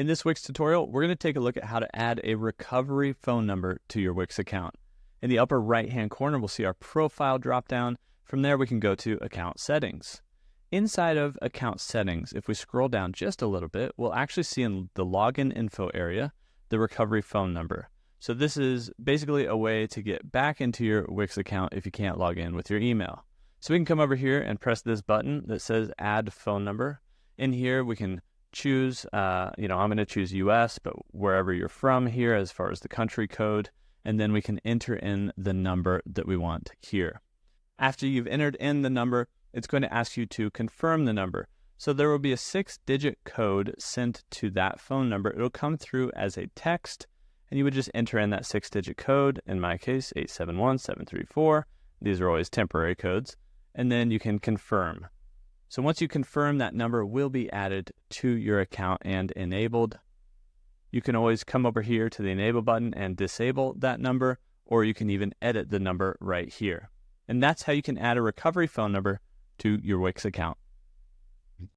In this Wix tutorial, we're going to take a look at how to add a recovery phone number to your Wix account. In the upper right-hand corner, we'll see our profile dropdown. From there, we can go to account settings. Inside of account settings, if we scroll down just a little bit, we'll actually see in the login info area, the recovery phone number. So this is basically a way to get back into your Wix account if you can't log in with your email. So we can come over here and press this button that says add phone number. In here, we can choose, I'm going to choose US, but wherever you're from here as far as the country code, and then we can enter in the number that we want here. After you've entered in the number, it's going to ask you to confirm the number. So there will be a 6-digit code sent to that phone number. It'll come through as a text, and you would just enter in that 6-digit code, in my case, 871734. These are always temporary codes. And then you can confirm. So once you confirm, that number will be added to your account and enabled. You can always come over here to the enable button and disable that number, or you can even edit the number right here. And that's how you can add a recovery phone number to your Wix account.